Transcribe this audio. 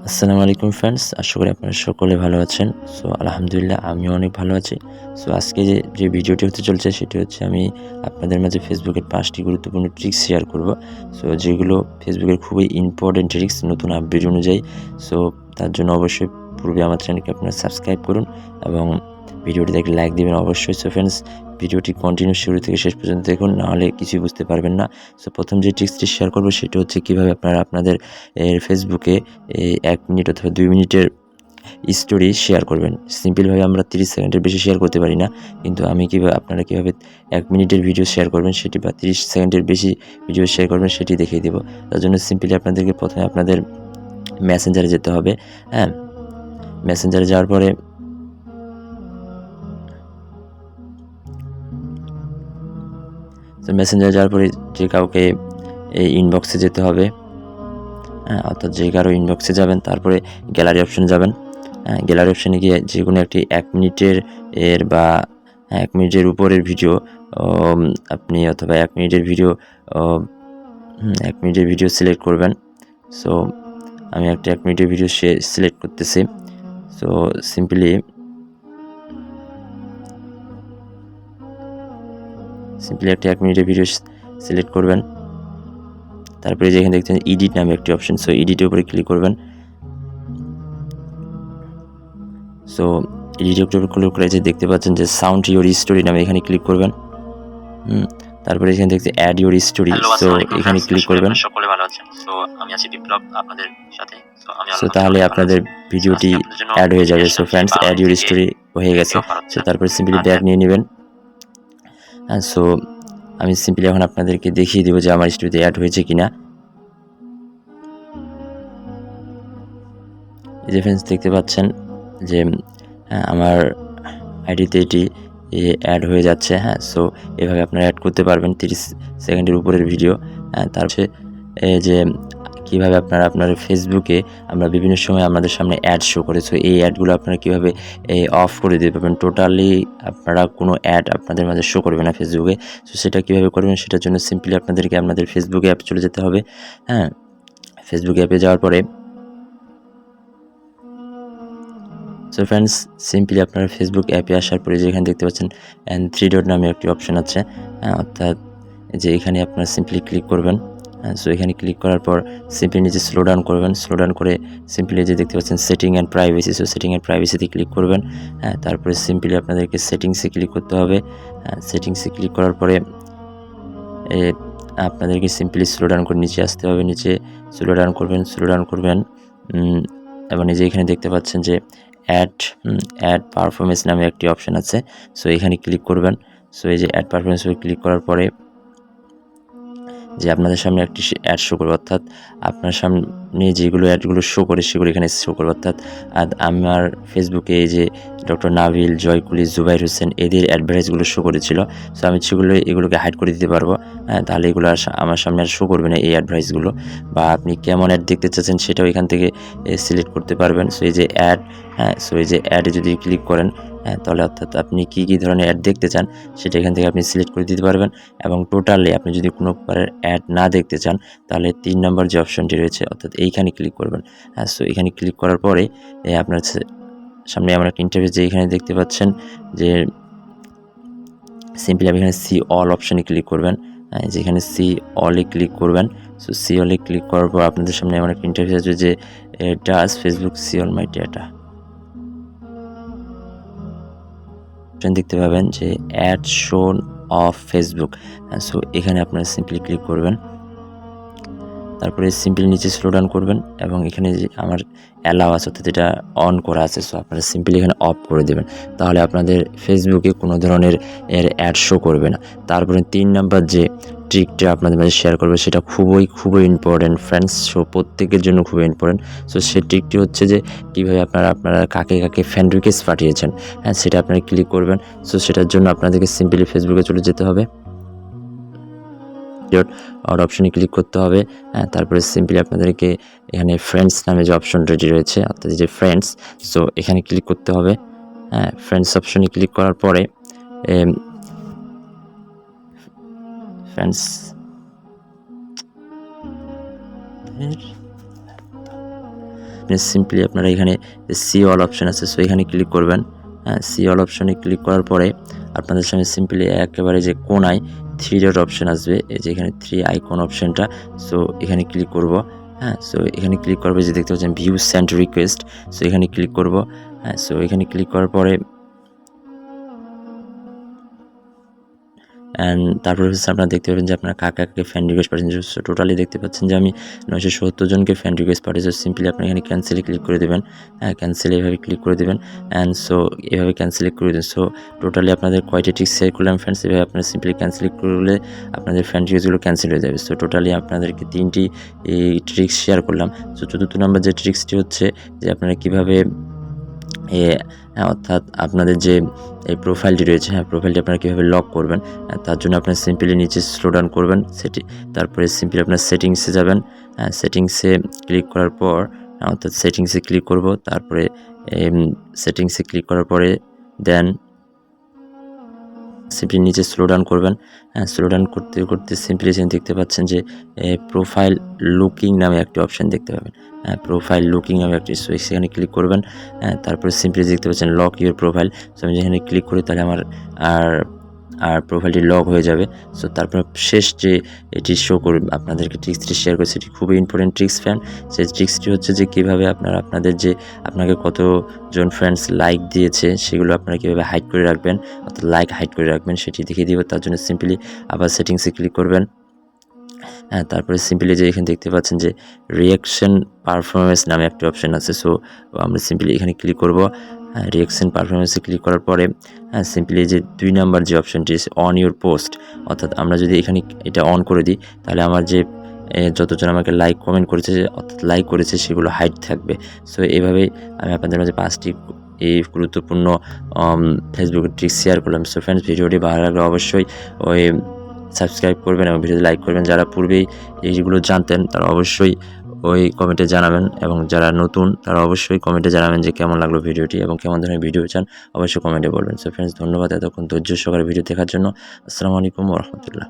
আসসালামু আলাইকুম ফ্রেন্ডস, আশা করি আপনারা সকলে ভালো আছেন। সো আলহামদুলিল্লাহ আমিও অনেক ভালো আছি। সো আজকে যে ভিডিওটি হতে চলছে সেটি হচ্ছে আমি আপনাদের মাঝে ফেসবুকের 5টি গুরুত্বপূর্ণ ট্রিক্স শেয়ার করব। সো যেগুলো ফেসবুকের খুবই ইম্পর্টেন্ট ট্রিক্স নতুন আপডেট অনুযায়ী। সো তার জন্য অবশ্যই পূর্বে আমার চ্যানেলকে আপনারা সাবস্ক্রাইব করুন এবং ভিডিওটিতে একটা লাইক দিবেন অবশ্যই। সো ফ্রেন্ডস, ভিডিওটি কন্টিনিউ শুরু থেকে শেষ পর্যন্ত দেখুন, নাহলে কিছুই বুঝতে পারবেন না। সো প্রথম যে ট্রিক্সটি শেয়ার করব সেটি হচ্ছে কীভাবে আপনারা আপনাদের ফেসবুকে 1 মিনিট অথবা 2 মিনিটের স্টোরি শেয়ার করবেন। সিম্পলভাবে আমরা 30 সেকেন্ডের বেশি শেয়ার করতে পারি না। কিন্তু আপনারা কীভাবে 1 মিনিটের ভিডিও শেয়ার করবেন সেটি বা 30 সেকেন্ডের বেশি ভিডিও শেয়ার করবেন সেটি দেখিয়ে দেব। তার জন্য সিম্পলি আপনাদেরকে প্রথমে আপনাদের মেসেঞ্জারে যেতে হবে। হ্যাঁ? মেসেঞ্জারে যাওয়ার পরে মেসেঞ্জারে যাওয়ার পরে যে কাউকে এই ইনবক্সে যেতে হবে। অর্থাৎ যে কারো ইনবক্সে যাবেন, তারপরে গ্যালারি অপশনে যাবেন। গ্যালারি অপশনে গিয়ে যেকোনো একটি 1 মিনিটের বা 1 মিনিটের উপরের ভিডিও আপনি অথবা 1 মিনিটের ভিডিও 1 মিনিটের ভিডিও সিলেক্ট করবেন। সো আমি একটা 1 মিনিটের ভিডিও সিলেক্ট করতেছি। সো সিম্পলি একটা 1 মিনিটের ভিডিও সিলেক্ট করবেন। তারপরে যেখানে দেখছেন এডিট নামে একটি অপশন, সো এডিটের উপরে ক্লিক করবেন। সো এডিটের উপরে ক্লিক করে যে দেখতে পাচ্ছেন যে সাউন্ড ইওর স্টোরি নামে এখানে ক্লিক করবেন। তারপরে এখানে দেখতে অ্যাড ইওর স্টোরি, সো এখানে ক্লিক করবেন। সকলে ভালো আছেন। সো আমি আছি বিপ্লব আপনাদের সাথে। সো তাহলে আপনাদের ভিডিওটি অ্যাড হয়ে যাবে। So friends, add your story হয়ে গেছে। সো তারপরে সিম্পলি ব্যাক নিয়ে নেবেন। সো আমি সিম্পলি এখন আপনাদেরকে দেখিয়ে দেবো যে আমার স্টোরিতে অ্যাড হয়েছে কিনা। এই যে ফ্রেন্ডস দেখতে পাচ্ছেন যে আমার আইডিতে এটি অ্যাড হয়ে যাচ্ছে। সো এভাবে আপনারা অ্যাড করতে পারবেন 30 সেকেন্ডের উপরের ভিডিও। তারপরে যে কীভাবে আপনারা আপনার ফেসবুকে আমরা বিভিন্ন সময় আমাদের সামনে অ্যাড শো করে, সো এই অ্যাডগুলো আপনারা কীভাবে অফ করে দিতে পারবেন। টোটালি আপনারা কোনো অ্যাড আপনাদের মাঝে শো করবে না ফেসবুকে। সো সেটা কীভাবে করবেন সেটার জন্য সিম্পলি আপনাদেরকে আপনাদের ফেসবুকে অ্যাপে চলে যেতে হবে। ফেসবুক অ্যাপে যাওয়ার পরে সো ফ্রেন্ডস, সিম্পলি আপনারা ফেসবুক অ্যাপে আসার পরে যেখানে দেখতে পাচ্ছেন 3 ডট নামে একটি অপশন আছে, অর্থাৎ যে এখানে আপনারা সিম্পলি ক্লিক করবেন। সো এখানে ক্লিক করার পর সিম্পলি নিচে স্লো ডাউন করবেন। স্লো ডাউন করে সিম্পলি যে দেখতে পাচ্ছেন setting and privacy, so setting and প্রাইভেসিতে ক্লিক করবেন। তারপরে সিম্পলি আপনাদেরকে সেটিংসে ক্লিক করতে হবে। সেটিংসে ক্লিক করার পরে আপনাদেরকে সিম্পলি স্লো ডাউন করে নিচে আসতে হবে। নিচে স্লো ডাউন করবেন এবং এই যে এখানে দেখতে পাচ্ছেন যে অ্যাড পারফরমেন্স নামে একটি অপশন আছে, সো এখানে ক্লিক করবেন। সো এই যে অ্যাড পারফরমেন্স ক্লিক করার পরে যে আপনাদের সামনে একটি অ্যাড শো করবে, অর্থাৎ আপনার সামনে যেগুলো অ্যাডগুলো শো করে সেগুলো এখানে শো করবে। অর্থাৎ আমার ফেসবুকে এই যে ডক্টর নাভিল, জয়কুলি, জুবাইর হোসেন এদের অ্যাডভার্টাইজগুলো শো করেছিল। সো আমি এগুলোকে হাইড করে দিতে পারবো। তাহলে এগুলো আমার সামনে আর শো করবে না এই অ্যাডভার্টাইজগুলো। বা আপনি কেমন অ্যাড দেখতে চাচ্ছেন সেটাও এখান থেকে সিলেক্ট করতে পারবেন। সো এই যে অ্যাড, সো এই যে অ্যাডে যদি ক্লিক করেন, তাহলে অর্থাৎ আপনি কী ধরনের অ্যাড দেখতে চান সেটা এখান থেকে আপনি সিলেক্ট করে দিতে পারবেন। এবং টোটালি আপনি যদি কোনো প্রকারের অ্যাড না দেখতে চান তাহলে 3 নম্বর যে অপশনটি রয়েছে অর্থাৎ এইখানে ক্লিক করবেন। সো এখানে ক্লিক করার পরে আপনার সামনে এমন একটা ইন্টারফেস যে এখানে দেখতে পাচ্ছেন যে সিম্পলি আপনি এখানে সি অল অপশনে ক্লিক করবেন। যেখানে সি অলে ক্লিক করবেন। সো সি অলে ক্লিক করার পর আপনাদের সামনে এমন একটা ইন্টারফেস আসবে যে does Facebook see all my data. দেখতে পাবেন যে অ্যাড শোন অফ ফেসবুক। সো এখানে আপনারা সিম্পলি ক্লিক করবেন। তারপরে সিম্পলি নিচে স্লো ডাউন করবেন এবং এখানে যে আমার অ্যালাউ আছে অর্থাৎ এটা অন করা আছে, সো আপনারা সিম্পলি এখানে অফ করে দেবেন। তাহলে আপনাদের ফেসবুকে কোনো ধরনের অ্যাড শো করবে না। তারপরে 3 নাম্বার যে ট্রিকটা আপনাদের মাঝে শেয়ার করবে সেটা খুবই ইম্পর্টেন্ট ফ্রেন্ডস। সো প্রত্যেকের জন্য খুবই ইম্পর্টেন্ট। সো সেই ট্রিকটি হচ্ছে যে কীভাবে আপনারা কাকে ফ্রেন্ড রিকোয়েস্ট পাঠিয়েছেন, সেটা আপনারা ক্লিক করবেন। সো সেটার জন্য আপনাদেরকে সিম্পলি ফেসবুকে চলে যেতে হবে। অর অপশনে ক্লিক করতে হবে। তারপরে সিম্পলি আপনাদেরকে এখানে ফ্রেন্ডস নামে যে অপশনটি রয়েছে অর্থাৎ যে ফ্রেন্ডস, সো এখানে ক্লিক করতে হবে। ফ্রেন্ডস অপশনে ক্লিক করার পরে ফ্রেন্ডস আপনি সিম্পলি আপনারা এখানে সি অল অপশন আছে, সো এখানে ক্লিক করবেন। হ্যাঁ, সি অল অপশনে ক্লিক করার পরে আপনাদের সামনে সিম্পলি একেবারে যে কোনায় 3 ডট অপশন আসবে, এই যে এখানে 3 আইকন অপশনটা, সো এখানে ক্লিক করব। হ্যাঁ, সো এখানে ক্লিক করবে, যে দেখতে পাচ্ছেন ভিউ সেন্ড রিকোয়েস্ট, সো এখানে ক্লিক করব। হ্যাঁ, সো এখানে ক্লিক করার পরে অ্যান্ড তারপরে হচ্ছে আপনারা দেখতে পাবেন যে আপনারা কাকে কাকে ফ্রেন্ড রিকোয়েস্ট পাঠিয়েছেন। সো টোটালি দেখতে পাচ্ছেন যে আমি 970 জনকে ফ্রেন্ড রিকোয়েস্ট পাঠিয়েছি। সিম্পলি আপনি এখানে ক্যান্সেলে ক্লিক করে দেবেন। হ্যাঁ, ক্যান্সেলে এভাবে ক্লিক করে দেবেন অ্যান্ড সো এভাবে ক্যান্সেলে করে দেবেন। সো টোটালি আপনাদের কয়টা ট্রিক্স শেয়ার করলাম ফ্রেন্ডস, এভাবে আপনারা সিম্পলি ক্যান্সেল করলে আপনাদের ফ্রেন্ড রিকোয়েস্টগুলো ক্যান্সেল হয়ে যাবে। সো টোটালি আপনাদেরকে 3টি এই ট্রিক্স শেয়ার করলাম। সো 4th নাম্বার যে ট্রিক্সটি হচ্ছে যে আপনারা কীভাবে অর্থাৎ আপনাদের যে এই প্রোফাইলটি রয়েছে, হ্যাঁ, প্রোফাইলটি আপনারা কীভাবে লক করবেন, তার জন্য আপনারা সিম্পলি নিচে স্ক্রল ডাউন করবেন, তারপরে সিম্পলি আপনার সেটিংসে যাবেন। সেটিংসে ক্লিক করার পর অর্থাৎ সেটিংসে ক্লিক করব, তারপরে সেটিংসে ক্লিক করার পরে দেন সিম্পলি নিচে স্লো ডাউন করবেন। হ্যাঁ, স্লো ডাউন করতে করতে সিম্পলি যেখানে দেখতে পাচ্ছেন যে প্রোফাইল লুকিং নামে একটি অপশান দেখতে পাবেন। হ্যাঁ, প্রোফাইল লুকিং নামে একটি, সেখানে ক্লিক করবেন। হ্যাঁ, তারপরে সিম্পলি দেখতে পাচ্ছেন লক ইউর প্রোফাইল। সো আমি যেখানে ক্লিক করি তাহলে আমার আর প্রোফাইলটি লক হয়ে যাবে। সো তারপরে শেষ যে এটি শো করবে আপনাদেরকে ট্রিক্সটি শেয়ার করছি, এটি খুবই ইম্পর্টেন্ট ট্রিক্স ফ্রেন্ড। সেই ট্রিক্সটি হচ্ছে যে কীভাবে আপনারা আপনাদের যে আপনাকে কতজন ফ্রেন্ডস লাইক দিয়েছে সেগুলো আপনারা কীভাবে হাইড করে রাখবেন, অর্থাৎ লাইক হাইড করে রাখবেন সেটি দেখিয়ে দিব। তার জন্য সিম্পলি আবার সেটিংসে ক্লিক করবেন। হ্যাঁ, তারপরে সিম্পলি যে এখানে দেখতে পাচ্ছেন যে রিঅ্যাকশন পারফরমেন্স নামে একটি অপশান আছে। সো আমরা সিম্পলি এখানে ক্লিক করব। হ্যাঁ, রিঅ্যাকশন পারফরমেন্সে ক্লিক করার পরে হ্যাঁ, সিম্পলি যে 2 নাম্বার যে অপশানটি আছে অন ইউর পোস্ট, অর্থাৎ আমরা যদি এখানে এটা অন করে দিই তাহলে আমার যে যতজন আমাকে লাইক কমেন্ট করেছে অর্থাৎ লাইক করেছে সেগুলো হাইড থাকবে। সো এভাবেই আমি আপনাদের মাঝে 5টি এই গুরুত্বপূর্ণ ফেসবুকের ট্রিক্স শেয়ার করলাম। সো ফ্রেন্ডস, ভিডিওটি ভালো লাগলে অবশ্যই সাবস্ক্রাইব করবেন এবং ভিডিওতে লাইক করবেন। যারা পূর্বেই এইগুলো জানতেন তারা অবশ্যই কমেন্টে জানাবেন, এবং যারা নতুন তারা অবশ্যই কমেন্টে জানাবেন যে কেমন লাগলো ভিডিওটি এবং কেমন ধরনের ভিডিও চান, অবশ্যই কমেন্টে বলবেন। সো ফ্রেন্ডস, ধন্যবাদ এতক্ষণ ধৈর্য সহকারে ভিডিও দেখার জন্য। আসসালামু আলাইকুম ওয়া রাহমাতুল্লাহ।